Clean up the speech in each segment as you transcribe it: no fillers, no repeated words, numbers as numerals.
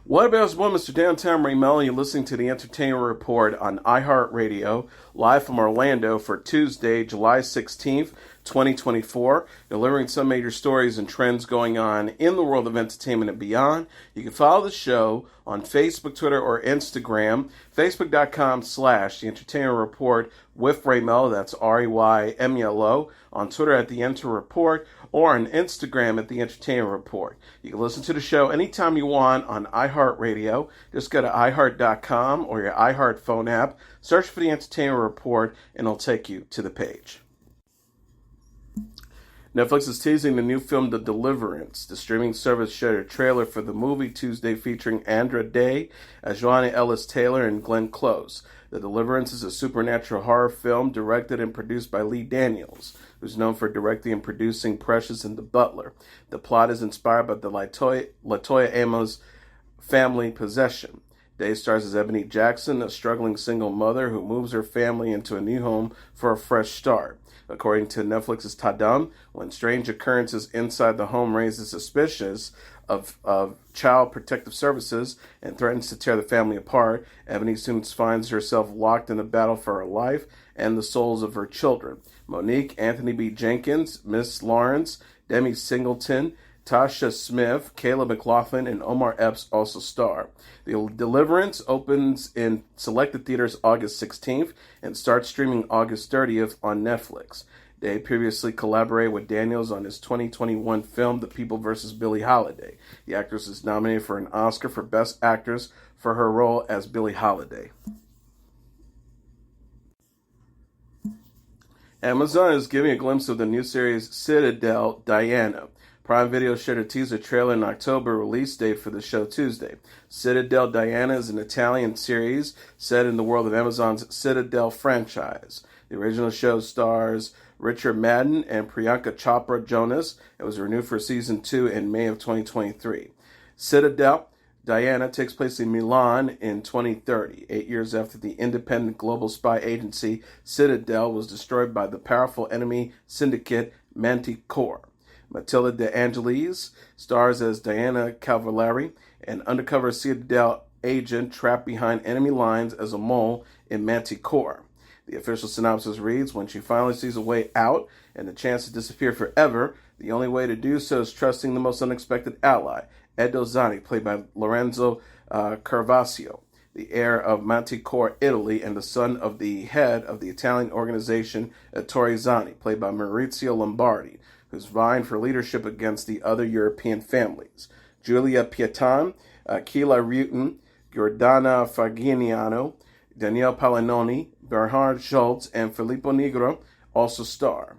What about one, Mr. Downtown Melo? You're listening to the Entertainment Report on iHeartRadio, live from Orlando for Tuesday, July 16th, 2024, delivering some major stories and trends going on in the world of entertainment and beyond. You can follow the show on Facebook, Twitter, or Instagram, facebook.com/The Entertainment Report with Melo, that's REYMELO, on Twitter at The Enter Report, or on Instagram at The Entertainment Report. You can listen to the show anytime you want on iHeartRadio. Just go to iHeart.com or your iHeart phone app, search for The Entertainment Report, and it'll take you to the page. Netflix is teasing the new film The Deliverance. The streaming service shared a trailer for the movie Tuesday featuring Andra Day as Joanna Ellis-Taylor and Glenn Close. The Deliverance is a supernatural horror film directed and produced by Lee Daniels, who's known for directing and producing Precious and The Butler. The plot is inspired by the LaToya Amos family possession. Day stars as Ebony Jackson, a struggling single mother who moves her family into a new home for a fresh start. According to Netflix's Tadam, when strange occurrences inside the home raises suspicions of Child Protective Services and threatens to tear the family apart, Ebony soon finds herself locked in a battle for her life and the souls of her children. Monique, Anthony B. Jenkins, Miss Lawrence, Demi Singleton, Tasha Smith, Caleb McLaughlin, and Omar Epps also star. The Deliverance opens in selected theaters August 16th and starts streaming August 30th on Netflix. Day previously collaborated with Daniels on his 2021 film The People vs. Billie Holiday. The actress is nominated for an Oscar for Best Actress for her role as Billie Holiday. Amazon is giving a glimpse of the new series Citadel, Diana. Prime Video shared a teaser trailer in October, release date for the show Tuesday. Citadel Diana is an Italian series set in the world of Amazon's Citadel franchise. The original show stars Richard Madden and Priyanka Chopra Jonas. It was renewed for season 2 in May of 2023. Citadel Diana takes place in Milan in 2030, 8 years after the independent global spy agency Citadel was destroyed by the powerful enemy syndicate Manticore. Matilda De Angelis stars as Diana Cavallari, an undercover Citadel agent trapped behind enemy lines as a mole in Manticore. The official synopsis reads, when she finally sees a way out and the chance to disappear forever, the only way to do so is trusting the most unexpected ally, Ed Dozani, played by Lorenzo Carvasio, the heir of Manticore, Italy, and the son of the head of the Italian organization Ettore Zani, played by Maurizio Lombardi, who's vying for leadership against the other European families. Julia Pietan, Keila Rutan, Giordana Fagignano, Danielle Palinoni, Bernhard Schultz, and Filippo Negro also star.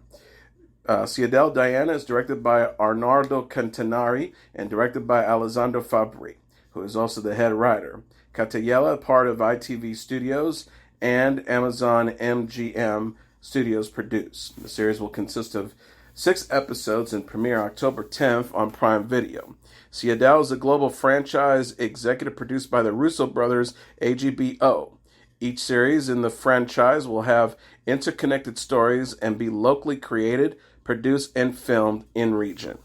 Citadel Diana is directed by Arnaldo Cantanari and directed by Alessandro Fabri, who is also the head writer. Catayella, part of ITV Studios, and Amazon MGM Studios produce. The series will consist of 6 episodes and premiere October 10th on Prime Video. Citadel is a global franchise executive produced by the Russo brothers AGBO. Each series in the franchise will have interconnected stories and be locally created, produced, and filmed in region.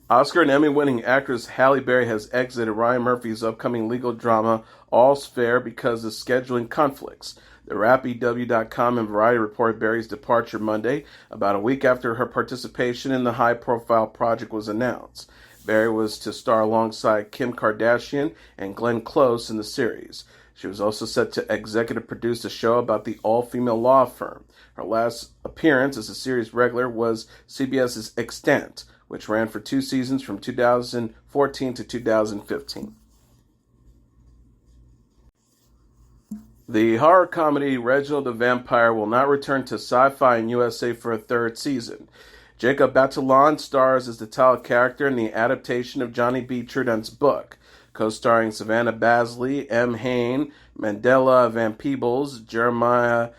Oscar and Emmy-winning actress Halle Berry has exited Ryan Murphy's upcoming legal drama All's Fair because of scheduling conflicts. The RapEW.com and Variety reported Berry's departure Monday, about a week after her participation in the high-profile project was announced. Berry was to star alongside Kim Kardashian and Glenn Close in the series. She was also set to executive produce a show about the all-female law firm. Her last appearance as a series regular was CBS's Extant, which ran for 2 seasons from 2014 to 2015. The horror comedy Reginald the Vampire will not return to Syfy and USA for a 3rd season. Jacob Batalon stars as the title character in the adaptation of Johnny B. Trudon's book, co-starring Savannah Basley, M. Hain, Mandela Van Peebles, Jeremiah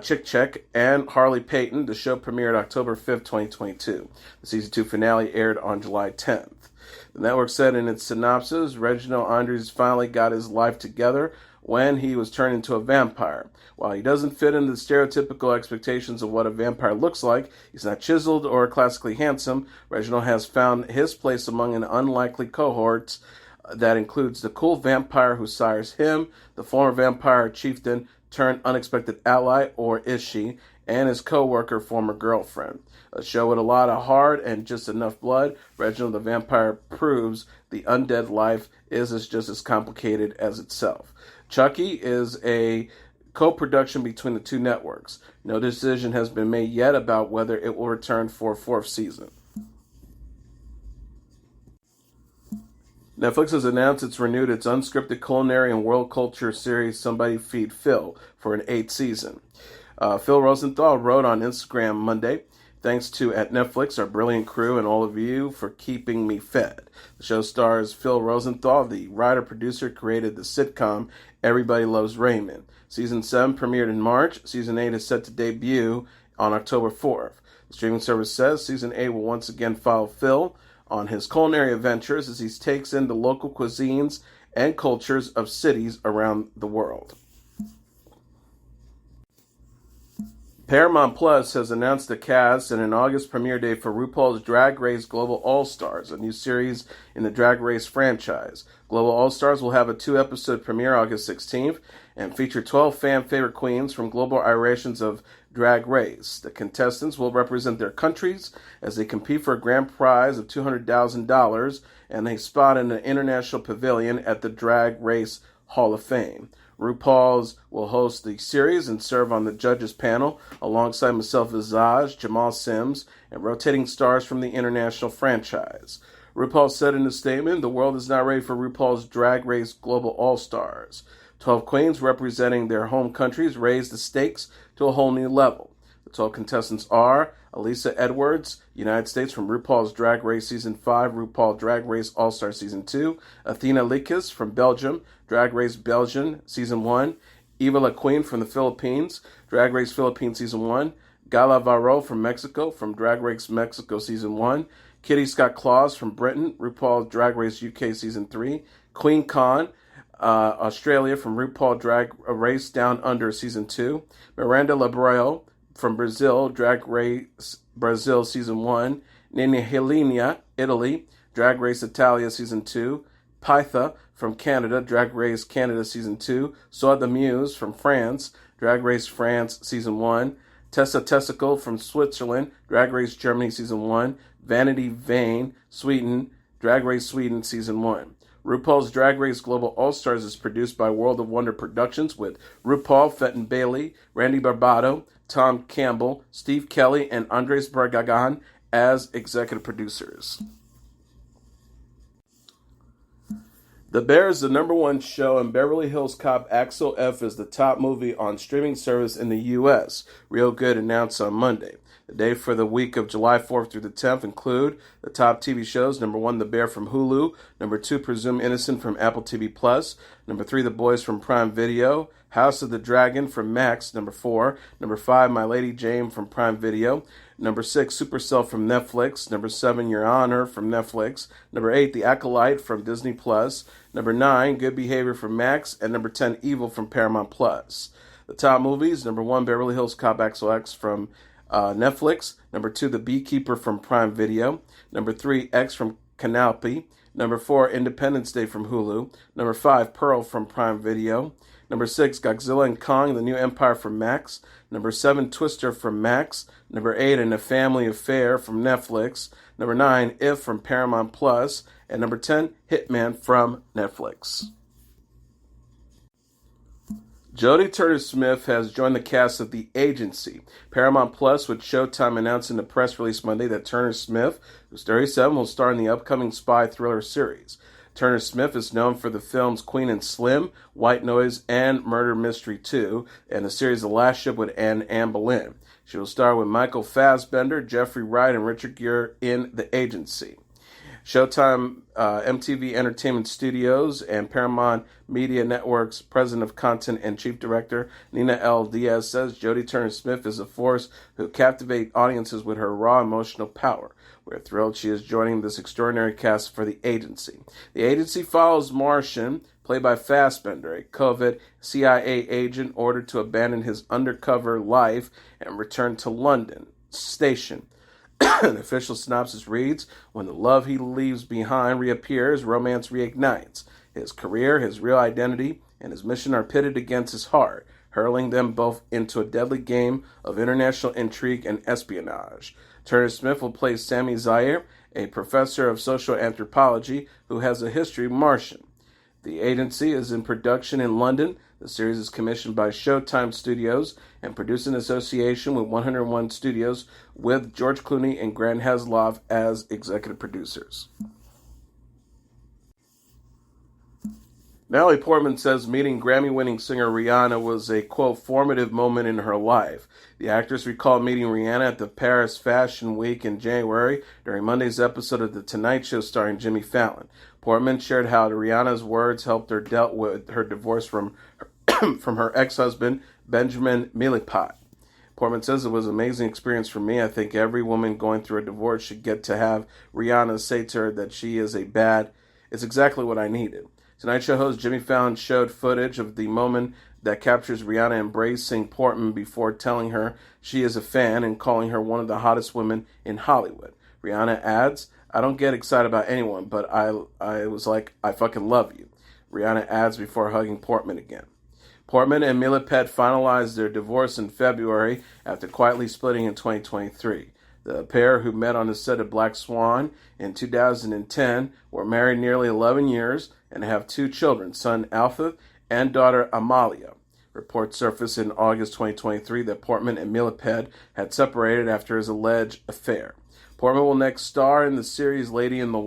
Chick, and Harley Payton. The show premiered October 5th, 2022. The season 2 finale aired on July 10th. The network said in its synopsis, Reginald Andress finally got his life together when he was turned into a vampire. While he doesn't fit into the stereotypical expectations of what a vampire looks like, he's not chiseled or classically handsome. Reginald has found his place among an unlikely cohort that includes the cool vampire who sires him, the former vampire chieftain turned unexpected ally, or is she, and his co-worker, former girlfriend. A show with a lot of heart and just enough blood, Reginald the Vampire proves the undead life is just as complicated as itself. Chucky is a co-production between the two networks. No decision has been made yet about whether it will return for a fourth season. Netflix has announced it's renewed its unscripted culinary and world culture series Somebody Feed Phil for an 8th season. Phil Rosenthal wrote on Instagram Monday, "Thanks to at Netflix, our brilliant crew, and all of you for keeping me fed." The show stars Phil Rosenthal, the writer-producer, created the sitcom Everybody Loves Raymond. Season 7 premiered in March. Season 8 is set to debut on October 4th. The streaming service says Season 8 will once again follow Phil on his culinary adventures as he takes in the local cuisines and cultures of cities around the world. Paramount Plus has announced the cast and an August premiere date for RuPaul's Drag Race Global All-Stars, a new series in the Drag Race franchise. Global All-Stars will have a 2-episode premiere August 16th and feature 12 fan-favorite queens from global iterations of Drag Race. The contestants will represent their countries as they compete for a grand prize of $200,000 and a spot in the International Pavilion at the Drag Race Hall of Fame. RuPaul's will host the series and serve on the judges panel alongside Michelle Visage, Jamal Sims, and rotating stars from the international franchise. RuPaul said in a statement, "The world is not ready for RuPaul's Drag Race Global All-Stars. 12 queens representing their home countries raise the stakes to a whole new level." The 12 contestants are Alyssa Edwards, United States from RuPaul's Drag Race Season 5, RuPaul Drag Race All-Star Season 2, Athena Likis from Belgium, Drag Race Belgium Season 1, Eva La Queen from the Philippines, Drag Race Philippines Season 1, Gala Varro from Mexico from Drag Race Mexico Season 1, Kitty Scott Claus from Britain, RuPaul Drag Race UK Season 3, Queen Khan, Australia from RuPaul Drag Race Down Under Season 2, Miranda Labreo from Brazil, Drag Race Brazil Season 1, Nina Helena, Italy, Drag Race Italia Season 2, Pytha from Canada, Drag Race Canada Season 2, Soa the Muse from France, Drag Race France Season 1, Tessa Testicle from Switzerland, Drag Race Germany Season 1, Vanity Vane, Sweden, Drag Race Sweden Season 1. RuPaul's Drag Race Global All-Stars is produced by World of Wonder Productions with RuPaul, Fenton Bailey, Randy Barbato, Tom Campbell, Steve Kelly, and Andres Barragan as executive producers. The Bear is the #1 show, and Beverly Hills Cop Axel F is the top movie on streaming service in the U.S., Real Good announced on Monday. The day for the week of July 4th through the 10th include the top TV shows: #1, The Bear from Hulu; #2, Presumed Innocent from Apple TV+; #3, The Boys from Prime Video; House of the Dragon from Max; #4, #5, My Lady Jane from Prime Video; #6, Supercell from Netflix; #7, Your Honor from Netflix; #8, The Acolyte from Disney+; #9, Good Behavior from Max; and #10, Evil from Paramount+. The top movies: #1, Beverly Hills Cop XOX from Netflix; #2, The Beekeeper from Prime Video; #3, X from Canopy; #4, Independence Day from Hulu; #5, Pearl from Prime Video; #6, Godzilla and Kong: The New Empire from Max; #7, Twister from Max; #8, In a Family Affair from Netflix; #9, If from Paramount+, and #10, Hitman from Netflix. Jodie Turner-Smith has joined the cast of The Agency. Paramount Plus, with Showtime announced in a press release Monday that Turner-Smith, who's 37, will star in the upcoming spy thriller series. Turner-Smith is known for the films Queen and Slim, White Noise, and Murder Mystery 2, and the series The Last Ship with Anne Boleyn. She will star with Michael Fassbender, Jeffrey Wright, and Richard Gere in The Agency. Showtime, MTV Entertainment Studios, and Paramount Media Network's President of Content and Chief Director Nina L. Diaz says Jodie Turner-Smith is a force who captivates audiences with her raw emotional power. We're thrilled she is joining this extraordinary cast for The Agency. The Agency follows Martian, played by Fassbender, a covert CIA agent ordered to abandon his undercover life and return to London Station. An official synopsis reads, when the love he leaves behind reappears, romance reignites. His career, his real identity, and his mission are pitted against his heart, hurling them both into a deadly game of international intrigue and espionage. Turner-Smith will play Sami Zaire, a professor of social anthropology who has a history Martian. The agency is in production in London. The series is commissioned by Showtime Studios and produced in association with 101 Studios with George Clooney and Grant Heslov as executive producers. Natalie Portman says meeting Grammy-winning singer Rihanna was a, quote, formative moment in her life. The actress recalled meeting Rihanna at the Paris Fashion Week in January during Monday's episode of The Tonight Show starring Jimmy Fallon. Portman shared how Rihanna's words helped her deal with her divorce from her ex-husband, Benjamin Millipot. Portman says it was an amazing experience for me. I think every woman going through a divorce should get to have Rihanna say to her that she is it's exactly what I needed. Tonight Show host Jimmy Fallon showed footage of the moment that captures Rihanna embracing Portman before telling her she is a fan and calling her one of the hottest women in Hollywood. Rihanna adds, I don't get excited about anyone, but I was like, I fucking love you. Rihanna adds before hugging Portman again. Portman and Millipede finalized their divorce in February after quietly splitting in 2023. The pair, who met on the set of Black Swan in 2010, were married nearly 11 years and have 2 children, son Alfred and daughter Amalia. Reports surfaced in August 2023 that Portman and Millipede had separated after his alleged affair. Portman will next star in the series Lady in the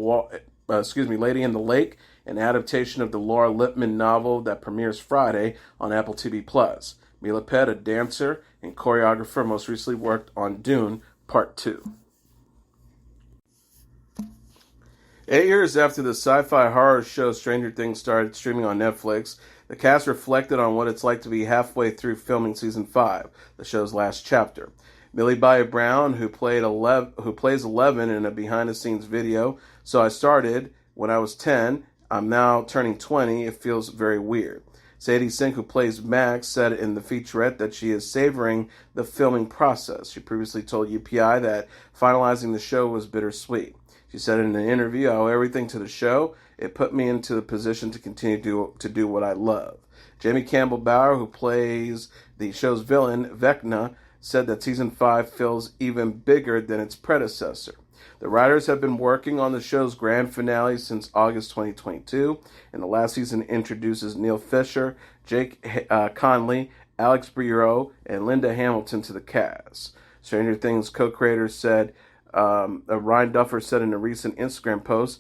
Lake, an adaptation of the Laura Lippman novel that premieres Friday on Apple TV+. Millipede, a dancer and choreographer, most recently worked on Dune Part 2. 8 years after the sci-fi horror show Stranger Things started streaming on Netflix, the cast reflected on what it's like to be halfway through filming Season 5, the show's last chapter. Millie Bobby Brown, who plays 11 in a behind-the-scenes video, so I started when I was 10, I'm now turning 20, it feels very weird. Sadie Sink, who plays Max, said in the featurette that she is savoring the filming process. She previously told UPI that finalizing the show was bittersweet. She said in an interview, I owe everything to the show. It put me into the position to continue to do what I love. Jamie Campbell Bower, who plays the show's villain, Vecna, said that Season 5 feels even bigger than its predecessor. The writers have been working on the show's grand finale since August 2022, and the last season introduces Neil Fisher, Jake Conley, Alex Bureau, and Linda Hamilton to the cast. Stranger Things co-creators said, Ryan Duffer said in a recent Instagram post,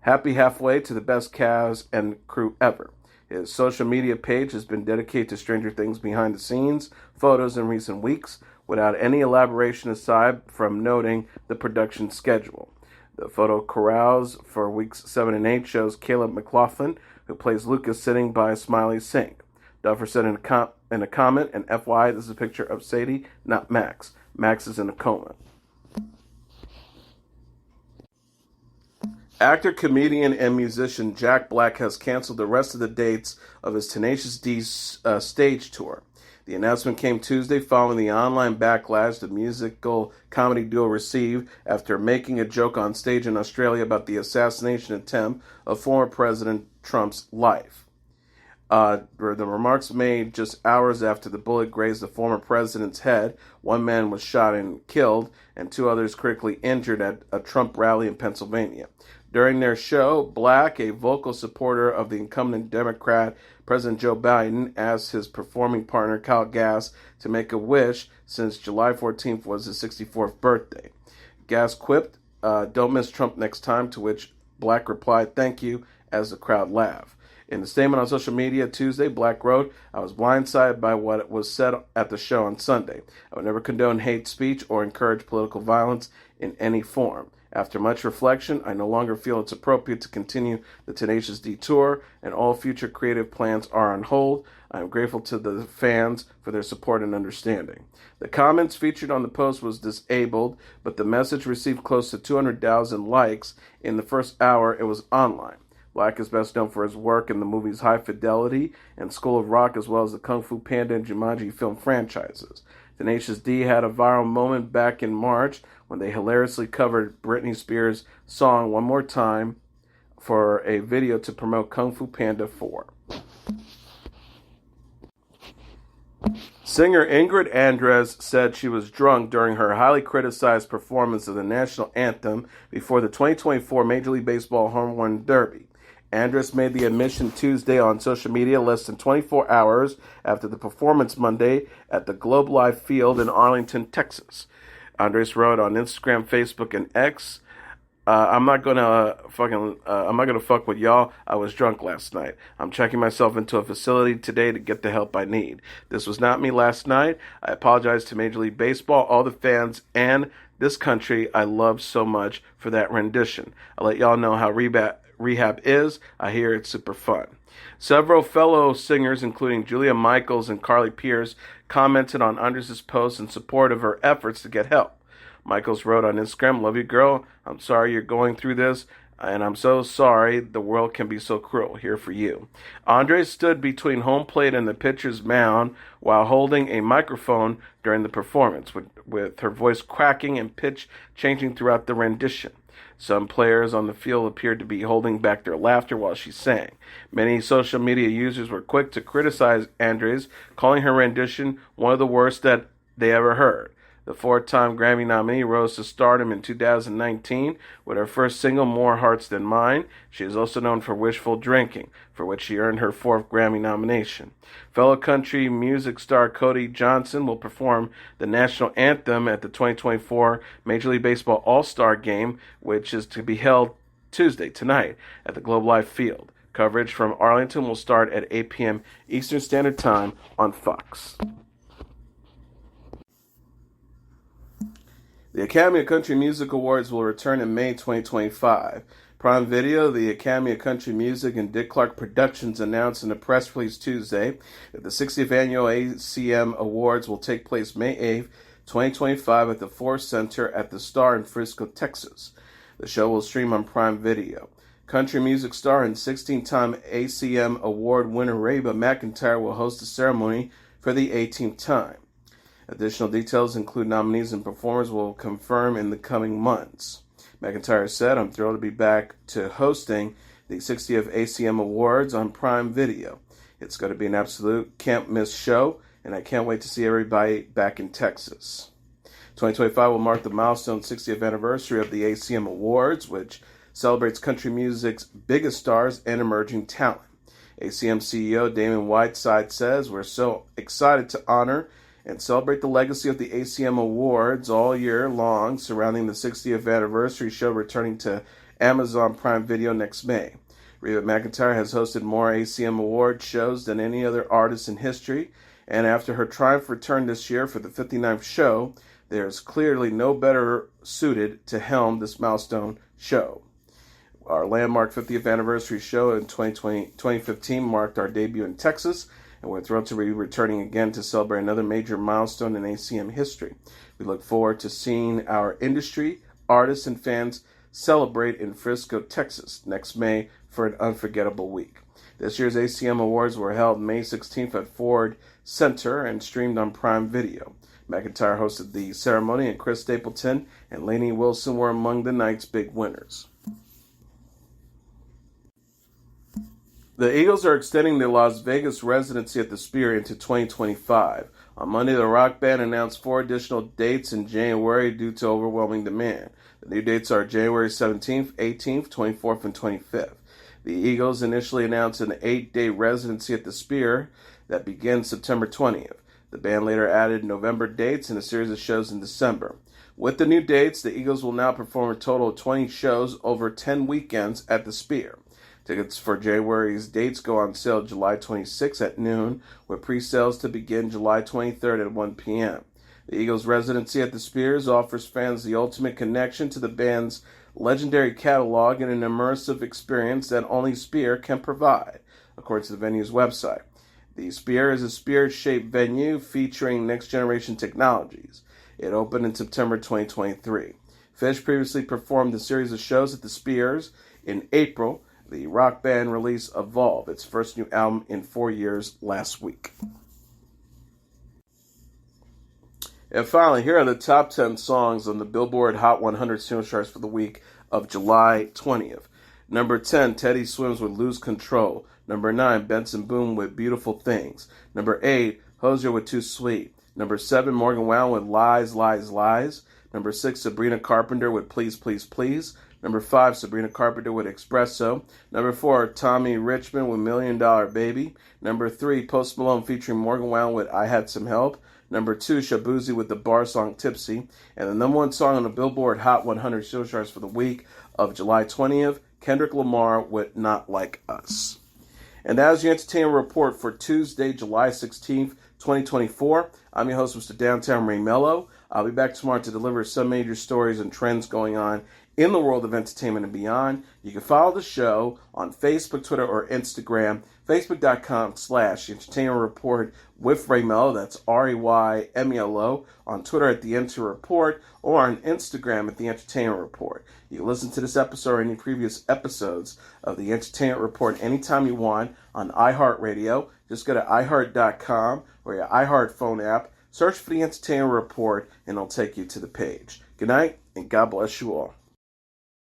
happy halfway to the best cast and crew ever. His social media page has been dedicated to Stranger Things behind the scenes, photos in recent weeks, without any elaboration aside from noting the production schedule. The photo corrals for weeks 7 and 8 shows Caleb McLaughlin, who plays Lucas, sitting by Smiley Sink. Duffer said in a comment, and FYI, this is a picture of Sadie, not Max. Max is in a coma. Actor, comedian, and musician Jack Black has canceled the rest of the dates of his Tenacious D stage tour. The announcement came Tuesday following the online backlash the musical comedy duo received after making a joke on stage in Australia about the assassination attempt of former President Trump's life. The remarks made just hours after the bullet grazed the former president's head. One man was shot and killed, and 2 others critically injured at a Trump rally in Pennsylvania. During their show, Black, a vocal supporter of the incumbent Democrat President Joe Biden, asked his performing partner Kyle Gass to make a wish since July 14th was his 64th birthday. Gass quipped, don't miss Trump next time, to which Black replied, thank you, as the crowd laughed. In a statement on social media Tuesday, Black wrote, I was blindsided by what was said at the show on Sunday. I would never condone hate speech or encourage political violence in any form. After much reflection, I no longer feel it's appropriate to continue the Tenacious D tour, and all future creative plans are on hold. I am grateful to the fans for their support and understanding. The comments featured on the post was disabled, but the message received close to 200,000 likes in the first hour it was online. Black is best known for his work in the movies High Fidelity and School of Rock, as well as the Kung Fu Panda and Jumanji film franchises. Tenacious D had a viral moment back in March when they hilariously covered Britney Spears' song One More Time for a video to promote Kung Fu Panda 4. Singer Ingrid Andress said she was drunk during her highly criticized performance of the national anthem before the 2024 Major League Baseball Home Run Derby. Andress made the admission Tuesday on social media less than 24 hours after the performance Monday at the Globe Life Field in Arlington, Texas. Andress wrote on Instagram, Facebook, and X, I'm not gonna fuck with y'all. I was drunk last night. I'm checking myself into a facility today to get the help I need. This was not me last night. I apologize to Major League Baseball, all the fans, and this country I love so much for that rendition. I'll let y'all know how rehab is. I hear it's super fun. Several fellow singers, including Julia Michaels and Carly Pearce, commented on Andress' post in support of her efforts to get help. Michaels wrote on Instagram, "Love you, girl. I'm sorry you're going through this, and I'm so sorry the world can be so cruel. Here for you." Andress stood between home plate and the pitcher's mound while holding a microphone during the performance, with her voice cracking and pitch changing throughout the rendition. Some players on the field appeared to be holding back their laughter while she sang. Many social media users were quick to criticize Andress, calling her rendition one of the worst that they ever heard. The four-time Grammy nominee rose to stardom in 2019 with her first single, More Hearts Than Mine. She is also known for Wishful Drinking, for which she earned her fourth Grammy nomination. Fellow country music star Cody Johnson will perform the national anthem at the 2024 Major League Baseball All-Star Game, which is to be held Tuesday, tonight, at the Globe Life Field. Coverage from Arlington will start at 8 p.m. Eastern Standard Time on Fox. The Academy of Country Music Awards will return in May 2025. Prime Video, the Academy of Country Music, and Dick Clark Productions announced in a press release Tuesday that the 60th Annual ACM Awards will take place May 8, 2025 at the Ford Center at the Star in Frisco, Texas. The show will stream on Prime Video. Country music star and 16-time ACM Award winner Reba McEntire will host the ceremony for the 18th time. Additional details, include nominees and performers, will confirm in the coming months. McEntire said, "I'm thrilled to be back to hosting the 60th ACM Awards on Prime Video. It's going to be an absolute can't-miss show, and I can't wait to see everybody back in Texas." 2025 will mark the milestone 60th anniversary of the ACM Awards, which celebrates country music's biggest stars and emerging talent. ACM CEO Damon Whiteside says, "We're so excited to honor and celebrate the legacy of the ACM Awards all year long surrounding the 60th anniversary show returning to Amazon Prime Video next May." Reba McEntire has hosted more ACM Award shows than any other artist in history, and after her triumph return this year for the 59th show, there is clearly no better suited to helm this milestone show. Our landmark 50th anniversary show in 2015 marked our debut in Texas, and we're thrilled to be returning again to celebrate another major milestone in ACM history. We look forward to seeing our industry, artists, and fans celebrate in Frisco, Texas next May for an unforgettable week. This year's ACM Awards were held May 16th at Ford Center and streamed on Prime Video. McEntire hosted the ceremony, and Chris Stapleton and Lainey Wilson were among the night's big winners. The Eagles are extending their Las Vegas residency at the Sphere into 2025. On Monday, the rock band announced 4 additional dates in January due to overwhelming demand. The new dates are January 17th, 18th, 24th, and 25th. The Eagles initially announced an 8-day residency at the Sphere that begins September 20th. The band later added November dates and a series of shows in December. With the new dates, the Eagles will now perform a total of 20 shows over 10 weekends at the Sphere. Tickets for January's dates go on sale July 26 at noon, with pre-sales to begin July 23rd at 1 p.m. The Eagles' residency at the Spheres offers fans the ultimate connection to the band's legendary catalog and an immersive experience that only Sphere can provide, according to the venue's website. The Sphere is a spear-shaped venue featuring next-generation technologies. It opened in September 2023. Fish previously performed a series of shows at the Spheres in April, The rock band released Evolve, its first new album in 4 years, last week. And finally, here are the top 10 songs on the Billboard Hot 100 singles charts for the week of July 20th. Number 10, Teddy Swims with Lose Control. Number 9, Benson Boone with Beautiful Things. Number 8, Hozier with Too Sweet. Number 7, Morgan Wallen with Lies, Lies, Lies. Number 6, Sabrina Carpenter with Please, Please, Please. Number 5, Sabrina Carpenter with Espresso. Number 4, Tommy Richmond with $1 Million Baby. Number 3, Post Malone featuring Morgan Wallen with I Had Some Help. Number 2, Shabuzi with the bar song Tipsy. And the number 1 song on the Billboard Hot 100 singles charts for the week of July 20th, Kendrick Lamar with Not Like Us. And that is your entertainment report for Tuesday, July 16th, 2024. I'm your host, Mr. Downtown Ray Melo. I'll be back tomorrow to deliver some major stories and trends going on in the world of entertainment and beyond. You can follow the show on Facebook, Twitter, or Instagram. Facebook.com/Entertainment Report with Ray Melo. That's RAYMELO. On Twitter at The Enter Report, or on Instagram at The Entertainment Report. You can listen to this episode or any previous episodes of The Entertainment Report anytime you want on iHeartRadio. Just go to iHeart.com or your iHeart phone app. Search for The Entertainment Report, and it'll take you to the page. Good night, and God bless you all.